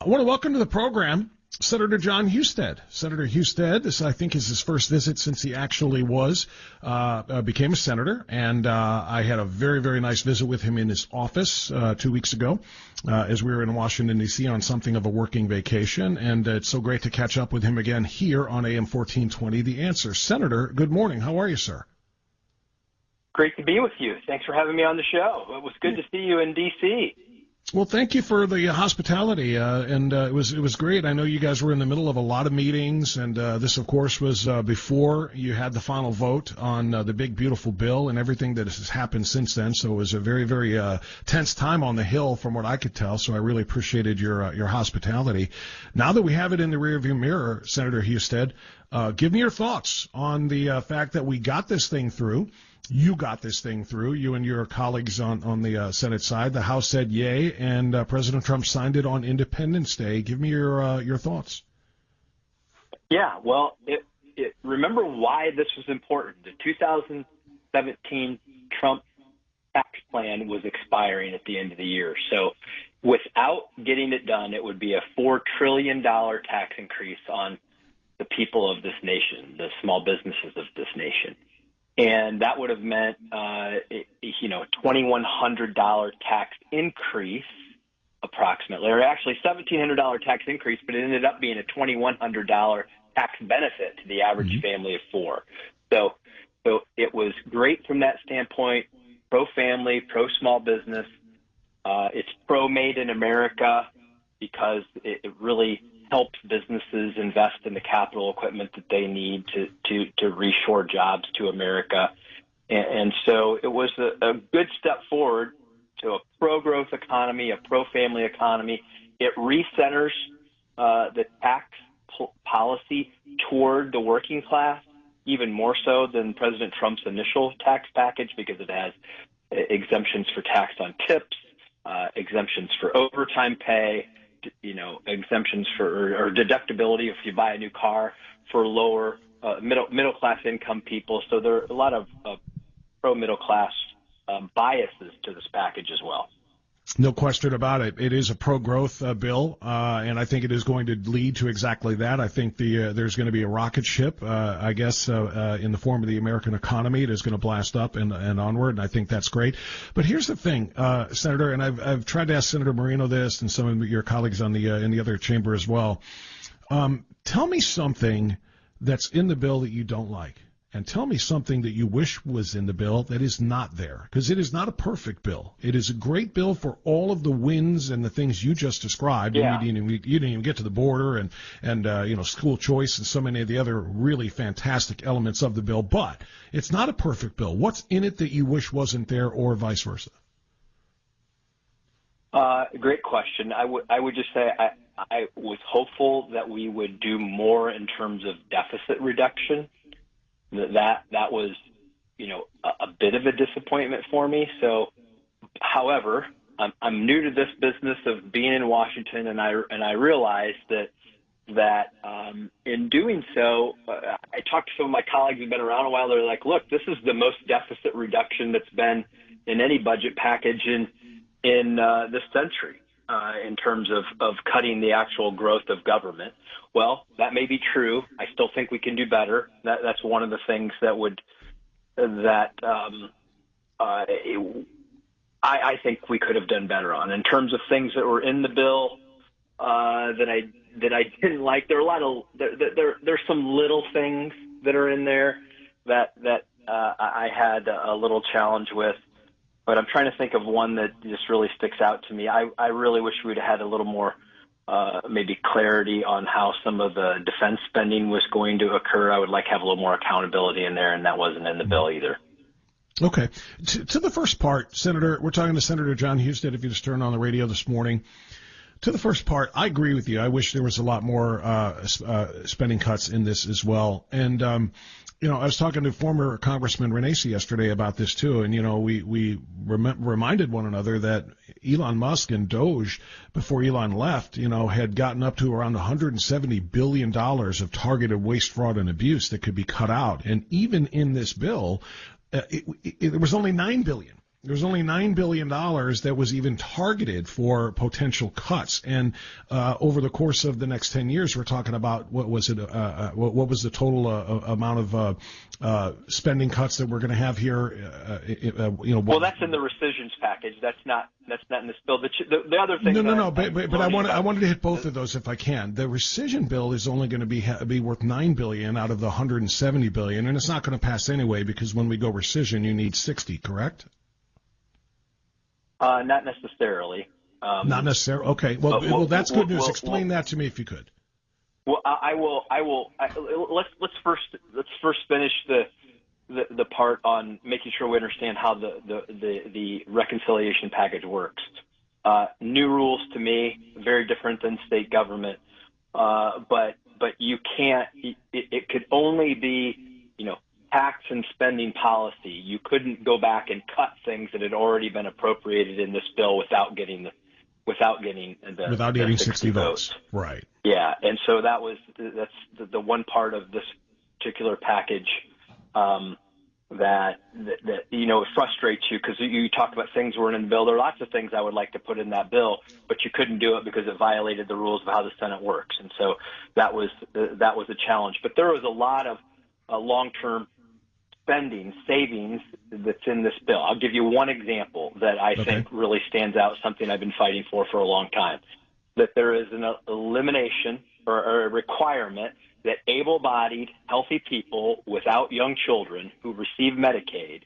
I want to welcome to the program Senator John Husted. Senator Husted, this I think is his first visit since he actually became a senator, and I had a very, very nice visit with him in his office 2 weeks ago as we were in Washington, D.C. on something of a working vacation, and it's so great to catch up with him again here on AM 1420, The Answer. Senator, good morning. How are you, sir? Great to be with you. Thanks for having me on the show. It was good to see you in D.C. Well, thank you for the hospitality, and it was great. I know you guys were in the middle of a lot of meetings, and this, of course, was before you had the final vote on the big, beautiful bill and everything that has happened since then. So it was a very, very tense time on the Hill, from what I could tell. So I really appreciated your hospitality. Now that we have it in the rearview mirror, Senator Husted, give me your thoughts on the fact that we got this thing through. You got this thing through, you and your colleagues on the Senate side. The House said yay, and President Trump signed it on Independence Day. Give me your thoughts. Yeah, well, remember why this was important. The 2017 Trump tax plan was expiring at the end of the year. So without getting it done, it would be a $4 trillion tax increase on the people of this nation, the small businesses of this nation. And that would have meant, $2,100 tax increase approximately, or actually $1,700 tax increase, but it ended up being a $2,100 tax benefit to the average family of four. So it was great from that standpoint, pro-family, pro-small business. It's pro-made in America because it really helps businesses invest in the capital equipment that they need to reshore jobs to America. And so it was a good step forward to a pro-growth economy, a pro-family economy. It recenters the tax policy toward the working class, even more so than President Trump's initial tax package, because it has exemptions for tax on tips, exemptions for overtime pay, exemptions for or deductibility if you buy a new car for lower middle class income people. So there are a lot of pro middle class biases to this package as well. No question about it. It is a pro-growth bill, and I think it is going to lead to exactly that. I think there's going to be a rocket ship, in the form of the American economy. It is going to blast up and onward, and I think that's great. But here's the thing, Senator, and I've tried to ask Senator Moreno this and some of your colleagues in the other chamber as well. Tell me something that's in the bill that you don't like. And tell me something that you wish was in the bill that is not there, because it is not a perfect bill. It is a great bill for all of the wins and the things you just described. Yeah. You didn't even get to the border and school choice and so many of the other really fantastic elements of the bill. But it's not a perfect bill. What's in it that you wish wasn't there, or vice versa? Great question. I would just say I was hopeful that we would do more in terms of deficit reduction. That was, a bit of a disappointment for me. So, however, I'm new to this business of being in Washington, and I realized that in doing so, I talked to some of my colleagues who've been around a while. They're like, look, this is the most deficit reduction that's been in any budget package in this century. In terms of cutting the actual growth of government. Well, that may be true. I still think we can do better. That's one of the things I think we could have done better on. In terms of things that were in the bill that I didn't like, there are there's some little things that are in there that I had a little challenge with. But I'm trying to think of one that just really sticks out to me. I really wish we'd had a little more maybe clarity on how some of the defense spending was going to occur. I would like to have a little more accountability in there, and that wasn't in the bill either. Okay. To the first part, Senator, we're talking to Senator John Husted, if you just turned on the radio this morning. To the first part, I agree with you. I wish there was a lot more spending cuts in this as well. And I was talking to former Congressman Renacci yesterday about this too, and we reminded one another that Elon Musk and Doge, before Elon left, had gotten up to around $170 billion of targeted waste, fraud, and abuse that could be cut out. And even in this bill, there was only $9 billion There's only $9 billion that was even targeted for potential cuts. And over the course of the next 10 years, we're talking about, what was the total amount of spending cuts that we're going to have here? Well, that's in the rescissions package. That's not in this bill. The other thing. No. But I wanted to hit both of those if I can. The rescission bill is only going to be worth $9 billion out of the $170 billion, and it's not going to pass anyway because when we go rescission, you need 60, correct? Not necessarily. Not necessarily. Okay. Well, that's good news. Explain that to me if you could. Well, I will. Let's first finish the part on making sure we understand how the reconciliation package works. New rules to me, very different than state government. But you can't. It could only be, tax and spending policy. You couldn't go back and cut things that had already been appropriated in this bill without getting 60 votes. Right. Yeah, and so that's the one part of this particular package that it frustrates you, because you talk about things weren't in the bill. There are lots of things I would like to put in that bill, but you couldn't do it because it violated the rules of how the Senate works, and so that was a challenge. But there was a lot of long-term spending savings that's in this bill. I'll give you one example that I think really stands out, something I've been fighting for a long time, that there is an elimination or a requirement that able-bodied, healthy people without young children who receive Medicaid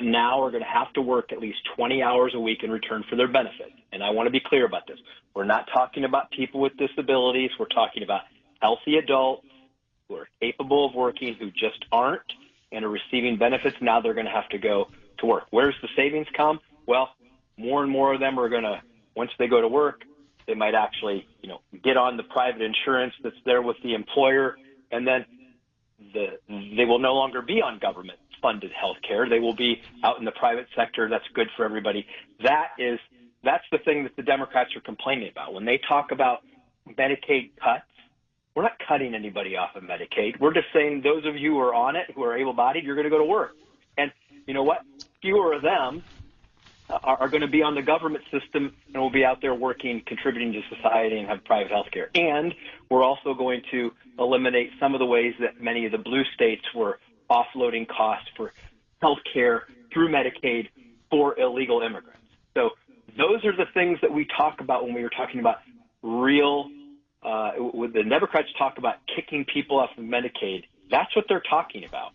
now are going to have to work at least 20 hours a week in return for their benefits. And I want to be clear about this. We're not talking about people with disabilities. We're talking about healthy adults who are capable of working, who just aren't, and are receiving benefits. Now they're going to have to go to work. Where's the savings come? Well, more and more of them are going to, once they go to work, they might actually, get on the private insurance that's there with the employer, and then they will no longer be on government-funded health care. They will be out in the private sector. That's good for everybody. That's the thing that the Democrats are complaining about. When they talk about Medicaid cuts, we're not cutting anybody off of Medicaid. We're just saying those of you who are on it, who are able-bodied, you're going to go to work. And you know what? Fewer of them are going to be on the government system and will be out there working, contributing to society, and have private health care. And we're also going to eliminate some of the ways that many of the blue states were offloading costs for health care through Medicaid for illegal immigrants. So those are the things that we talk about when we were talking about real when the Democrats talk about kicking people off of Medicaid. That's what they're talking about.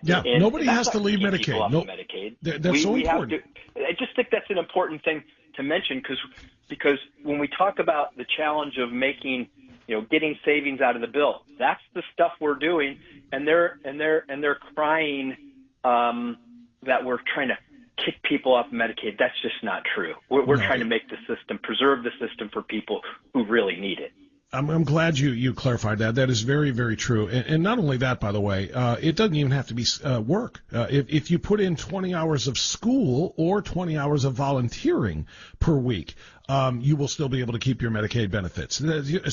Nobody has to leave Medicaid. Medicaid. That's so important. I just think that's an important thing to mention, because when we talk about the challenge of making, getting savings out of the bill, that's the stuff we're doing, and they're crying that we're trying to kick people off Medicaid. That's just not true. We're trying to make the system, preserve the system for people who really need it. I'm glad you clarified that. That is very, very true. And not only that, by the way, it doesn't even have to be work. If you put in 20 hours of school or 20 hours of volunteering per week, you will still be able to keep your Medicaid benefits.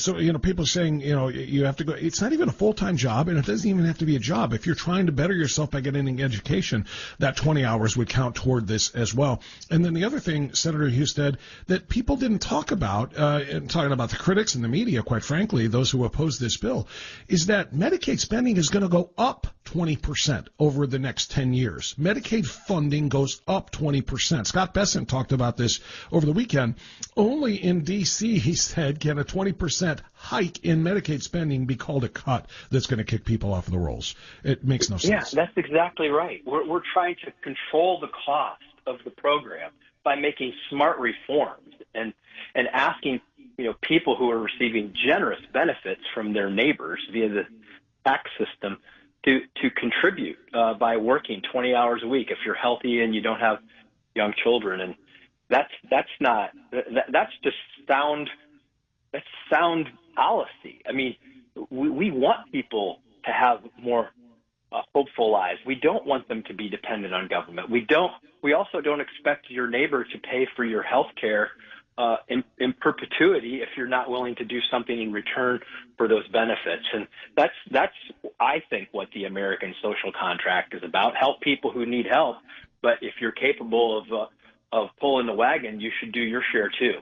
So, people are saying, you have to go. It's not even a full-time job, and it doesn't even have to be a job. If you're trying to better yourself by getting an education, that 20 hours would count toward this as well. And then the other thing, Senator Husted, that people didn't talk about, talking about the critics and the media, quite frankly, those who oppose this bill, is that Medicaid spending is going to go up 20% over the next 10 years. Medicaid funding goes up 20%. Scott Bessent talked about this over the weekend. Only in D.C., he said, can a 20% hike in Medicaid spending be called a cut that's going to kick people off of the rolls. It makes no sense. Yeah, that's exactly right. We're trying to control the cost of the program by making smart reforms and asking people who are receiving generous benefits from their neighbors via the tax system to contribute by working 20 hours a week if you're healthy and you don't have young children. And that's just sound policy. I mean, we want people to have more hopeful lives. We don't want them to be dependent on government. We also don't expect your neighbor to pay for your health care in perpetuity if you're not willing to do something in return for those benefits. And that's I think what the American social contract is about. Help people who need help, but if you're capable of pulling the wagon, you should do your share too.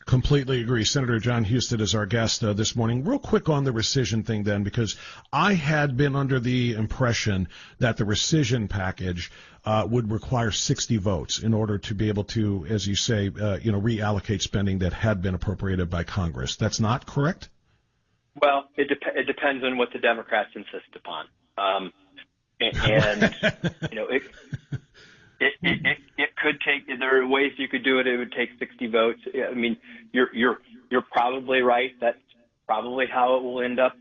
Completely agree. Senator John Husted is our guest this morning. Real quick on the rescission thing then, because I had been under the impression that the rescission package would require 60 votes in order to be able to, as you say, reallocate spending that had been appropriated by Congress. That's not correct? Well, it depends on what the Democrats insist upon. It could take. There are ways you could do it. It would take 60 votes. I mean, you're probably right. That's probably how it will end up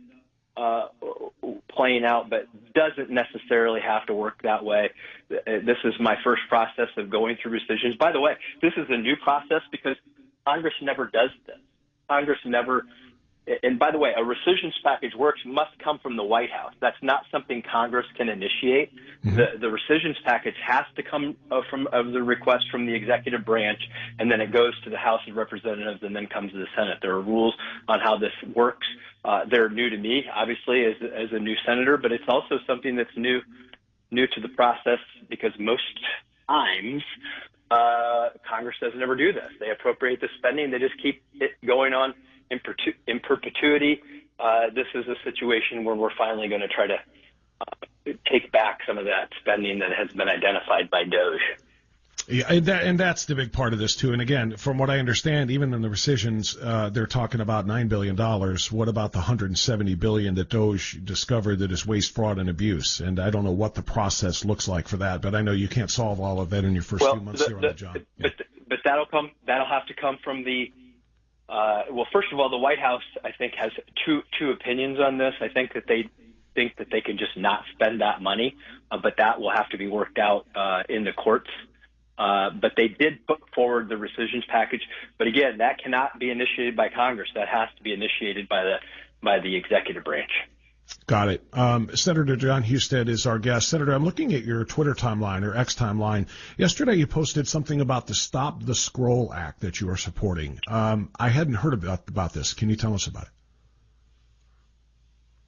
playing out, but doesn't necessarily have to work that way. This is my first process of going through rescissions. By the way, this is a new process because Congress never does this. Congress never. And by the way, a rescissions package must come from the White House. That's not something Congress can initiate. Mm-hmm. The rescissions package has to come from the request from the executive branch, and then it goes to the House of Representatives and then comes to the Senate. There are rules on how this works. They're new to me, obviously, as a new senator, but it's also something that's new to the process because most times Congress doesn't ever do this. They appropriate the spending. They just keep it going on in perpetuity. This is a situation where we're finally going to try to take back some of that spending that has been identified by DOJ. Yeah, and that's the big part of this too. And again, from what I understand, even in the rescissions, they're talking about $9 billion. What about the $170 billion that DOJ discovered that is waste, fraud, and abuse? And I don't know what the process looks like for that, but I know you can't solve all of that in your first few months here on the job. But that'll have to come from the. Well, first of all, the White House, I think, has two opinions on this. I think that they think that they can just not spend that money, but that will have to be worked out in the courts. But they did put forward the rescissions package. But again, that cannot be initiated by Congress. That has to be initiated by the executive branch. Got it. Senator John Husted is our guest. Senator, I'm looking at your Twitter timeline or X timeline. Yesterday you posted something about the Stop the Scroll Act that you are supporting. I hadn't heard about this. Can you tell us about it?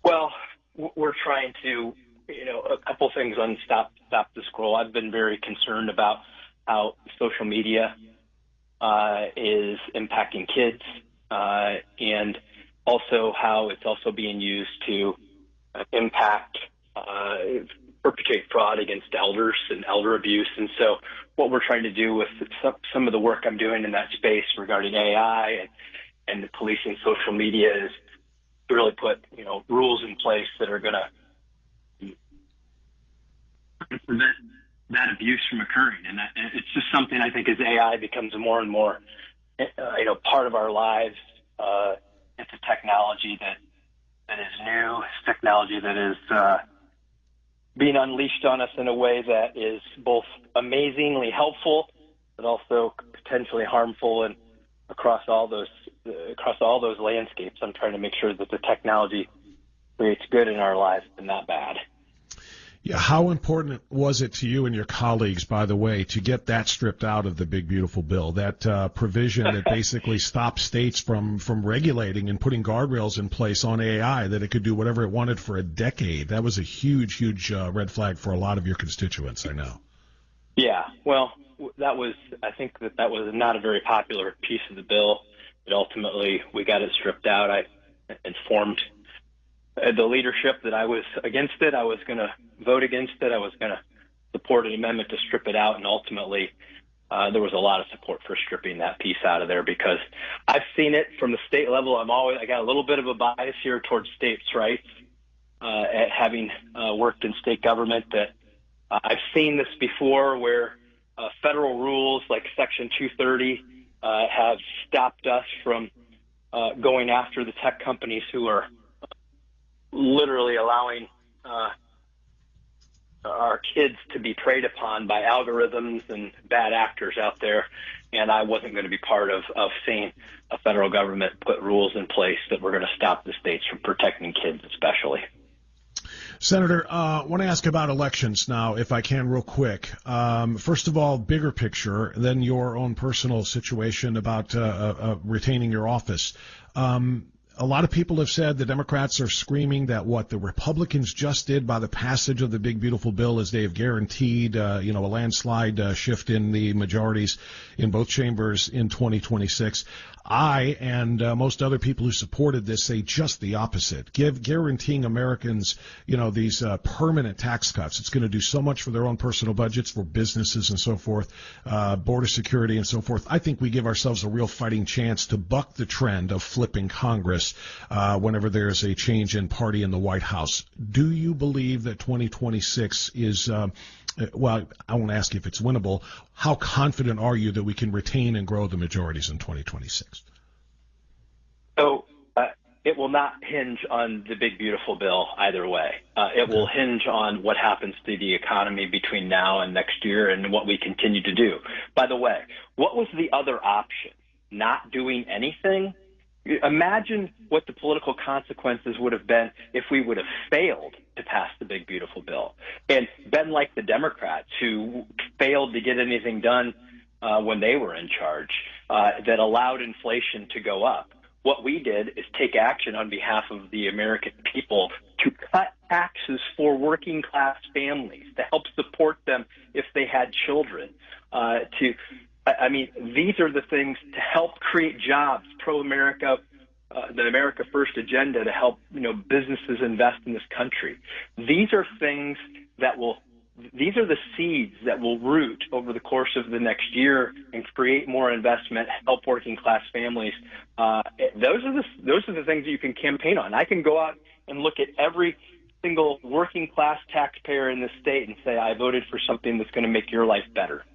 Well, we're trying to, a couple things on Stop the Scroll. I've been very concerned about how social media is impacting kids and also how it's also being used to perpetrate fraud against elders and elder abuse. And so what we're trying to do with some of the work I'm doing in that space regarding AI and the policing social media is to really put, rules in place that are going to prevent that abuse from occurring. And it's just something I think as AI becomes more and more, part of our lives, it's a technology that is new. It's technology that is being unleashed on us in a way that is both amazingly helpful, but also potentially harmful. And across all those landscapes, I'm trying to make sure that the technology creates good in our lives and not bad. Yeah, how important was it to you and your colleagues, by the way, to get that stripped out of the big, beautiful bill, that provision that basically stops states from regulating and putting guardrails in place on AI, that it could do whatever it wanted for a decade? That was a huge, huge red flag for a lot of your constituents, I know. Yeah, well, I think that was not a very popular piece of the bill. But ultimately, we got it stripped out. I informed the leadership that I was against it. I was going to vote against it. I was going to support an amendment to strip it out. And ultimately, there was a lot of support for stripping that piece out of there because I've seen it from the state level. I got a little bit of a bias here towards states' rights, at having worked in state government, that I've seen this before where federal rules like Section 230 have stopped us from going after the tech companies who are literally allowing our kids to be preyed upon by algorithms and bad actors out there. And I wasn't going to be part of seeing a federal government put rules in place that were going to stop the states from protecting kids especially. Senator, I want to ask about elections now, if I can, real quick. First of all, bigger picture, then your own personal situation about retaining your office. a lot of people have said the Democrats are screaming that what the Republicans just did by the passage of the big, beautiful bill is they have guaranteed, a landslide shift in the majorities in both chambers in 2026. I and most other people who supported this say just the opposite. Guaranteeing Americans, these permanent tax cuts. It's going to do so much for their own personal budgets, for businesses and so forth, border security and so forth. I think we give ourselves a real fighting chance to buck the trend of flipping Congress whenever there's a change in party in the White House. Do you believe that 2026 is well, I won't ask if it's winnable. How confident are you that we can retain and grow the majorities in 2026? So it will not hinge on the big, beautiful bill either way. It will hinge on what happens to the economy between now and next year and what we continue to do. By the way, what was the other option? Not doing anything? Imagine what the political consequences would have been if we would have failed to pass the big, beautiful bill and been like the Democrats who failed to get anything done when they were in charge that allowed inflation to go up. What we did is take action on behalf of the American people to cut taxes for working class families, to help support them if they had children, these are the things to help create jobs, pro-America, the America First agenda to help, businesses invest in this country. These are things these are the seeds that will root over the course of the next year and create more investment, help working class families. Those are the things that you can campaign on. I can go out and look at every single working class taxpayer in the state and say, I voted for something that's going to make your life better.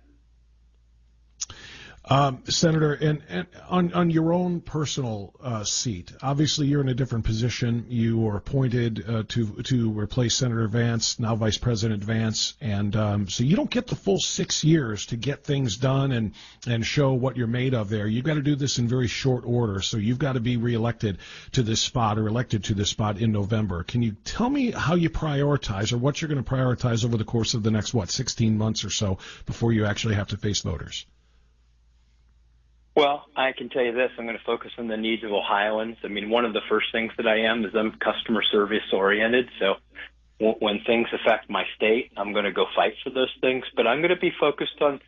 Senator, and on your own personal seat, obviously you're in a different position. You were appointed to replace Senator Vance, now Vice President Vance, and so you don't get the full 6 years to get things done and show what you're made of there. You've got to do this in very short order, so you've got to be reelected to this spot or elected to this spot in November. Can you tell me how you prioritize or what you're going to prioritize over the course of the next, 16 months or so before you actually have to face voters? Well, I can tell you this. I'm going to focus on the needs of Ohioans. One of the first things that I am is I'm customer service oriented. So when things affect my state, I'm going to go fight for those things. But I'm going to be focused on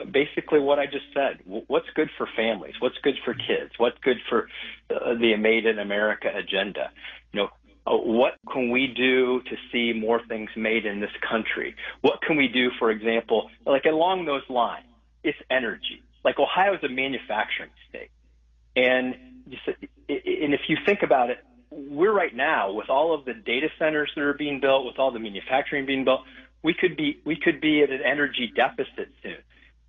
basically what I just said. What's good for families? What's good for kids? What's good for the Made in America agenda? What can we do to see more things made in this country? What can we do, for example, like along those lines? It's energy. Like Ohio is a manufacturing state, and if you think about it, we're right now with all of the data centers that are being built, with all the manufacturing being built, we could be at an energy deficit soon.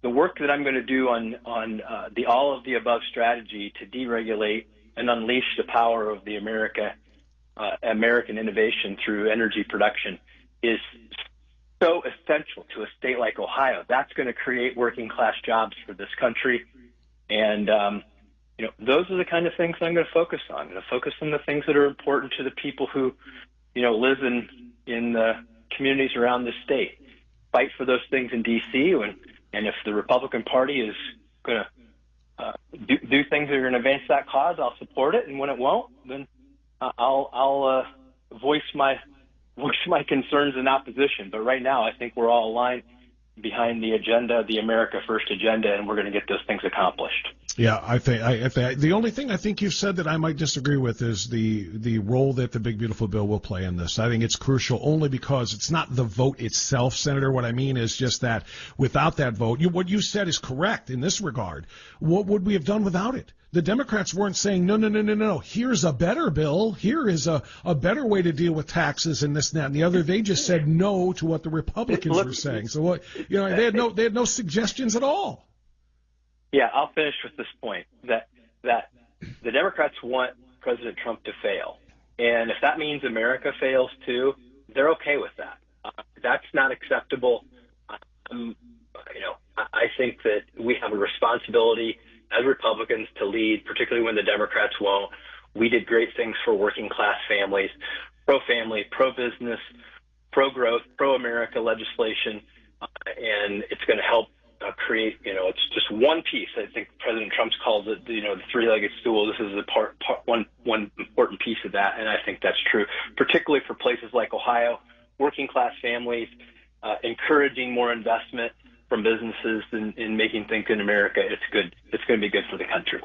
The work that I'm going to do on the all of the above strategy to deregulate and unleash the power of the American innovation through energy production is so essential to a state like Ohio. That's going to create working class jobs for this country. And, those are the kind of things I'm going to focus on. I'm going to focus on the things that are important to the people who, live in the communities around the state. Fight for those things in D.C. And if the Republican Party is going to do things that are going to advance that cause, I'll support it. And when it won't, then I'll voice my concerns in opposition. But right now, I think we're all aligned behind the agenda, the America First agenda, and we're going to get those things accomplished. Yeah, I think the only thing I think you've said that I might disagree with is the role that the big, beautiful bill will play in this. I think it's crucial only because it's not the vote itself, Senator. What I mean is just that without that vote, what you said is correct in this regard. What would we have done without it? The Democrats weren't saying, no, here's a better bill. Here is a better way to deal with taxes and this and that and the other. They just said no to what the Republicans were saying. So, they had no suggestions at all. Yeah, I'll finish with this point, that the Democrats want President Trump to fail. And if that means America fails too, they're okay with that. That's not acceptable. I think that we have a responsibility as Republicans to lead, particularly when the Democrats won't. We did great things for working class families, pro-family, pro-business, pro-growth, pro-America legislation, and it's going to help create, it's just one piece. I think President Trump calls it, the three-legged stool. This is one important piece of that, and I think that's true, particularly for places like Ohio, working-class families, encouraging more investment from businesses in making things in America. It's good. It's going to be good for the country.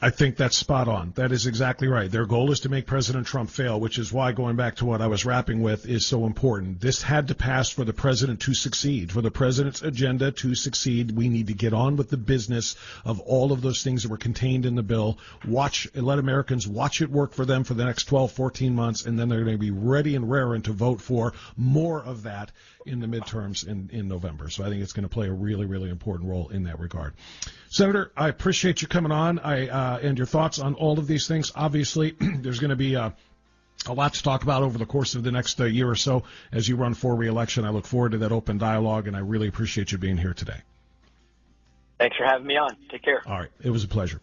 I think that's spot on. That is exactly right. Their goal is to make President Trump fail, which is why, going back to what I was wrapping with, is so important. This had to pass for the president to succeed. For the president's agenda to succeed, we need to get on with the business of all of those things that were contained in the bill. Let Americans watch it work for them for the next 12, 14 months, and then they're going to be ready and raring to vote for more of that in the midterms in November. So I think it's going to play a really, really important role in that regard. Senator, I appreciate you coming on and your thoughts on all of these things. Obviously, there's going to be a lot to talk about over the course of the next year or so as you run for re-election. I look forward to that open dialogue, and I really appreciate you being here today. Thanks for having me on. Take care. All right. It was a pleasure.